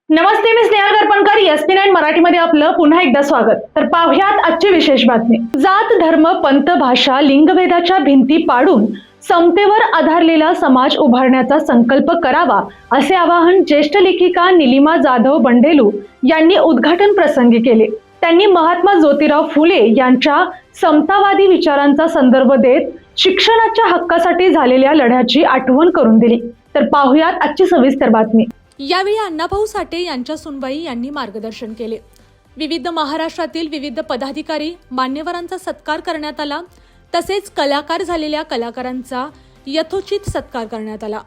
नमस्ते, मी Snehal गरपणकर. SP9 मराठीमध्ये आपलं पुन्हा एकदा स्वागत. तर पाहुयात आजची विशेष बातमी. जात, धर्म, पंथ, भाषा, लिंगभेदाच्या भिंती पाडून समतेवर आधारलेला समाज उभारण्याचा संकल्प करावा, असे आवाहन ज्येष्ठ लेखिका निलिमा जाधव बंडेलू यांनी उद्घाटन प्रसंगी केले. त्यांनी महात्मा ज्योतिराव फुले यांच्या समतावादी विचारांचा संदर्भ देत शिक्षणाच्या हक्कासाठी झालेल्या लढ्याची आठवण करून दिली. तर पाहुयात आजची सविस्तर बातमी. यावेळी अण्णाभाऊ साठे यांच्या सुनबाई यांनी मार्गदर्शन केले. विविध महाराष्ट्रातील विविध पदाधिकारी मान्यवरांचा सत्कार करण्यात आला. तसेच कलाकार झालेल्या कलाकारांचा यथोचित सत्कार करण्यात आला.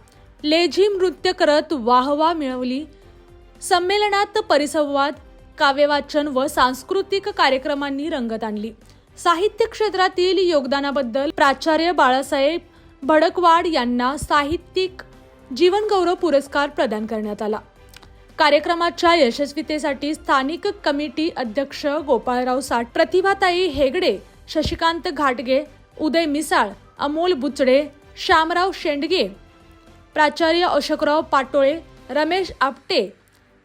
लेझिम नृत्य करत वाहवा मिळवली. संमेलनात परिसंवाद, काव्यवाचन व सांस्कृतिक कार्यक्रमांनी रंगत आणली. साहित्य क्षेत्रातील योगदानाबद्दल प्राचार्य बाळासाहेब भडकवाड यांना साहित्यिक जीवनगौरव पुरस्कार प्रदान करण्यात आला. कार्यक्रमाच्या यशस्वीतेसाठी स्थानिक कमिटी अध्यक्ष गोपाळराव साठ, प्रतिभाताई हेगडे, शशिकांत घाटगे, उदय मिसाळ, अमोल बुचडे, श्यामराव शेंडगे, प्राचार्य अशोकराव पाटोळे, रमेश आपटे,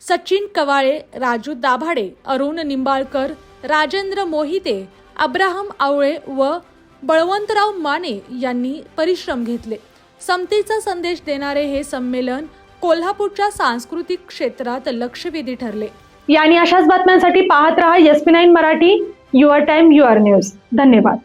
सचिन कवाळे, राजू दाभाडे, अरुण निंबाळकर, राजेंद्र मोहिते, अब्राहम आवळे व बळवंतराव माने यांनी परिश्रम घेतले. समतेचा संदेश देणारे हे संमेलन कोल्हापूरच्या सांस्कृतिक क्षेत्रात लक्षवेधी ठरले. आणि अशाच बातम्यांसाठी पाहत रहा SP9 Marathi. Your time, your news. धन्यवाद.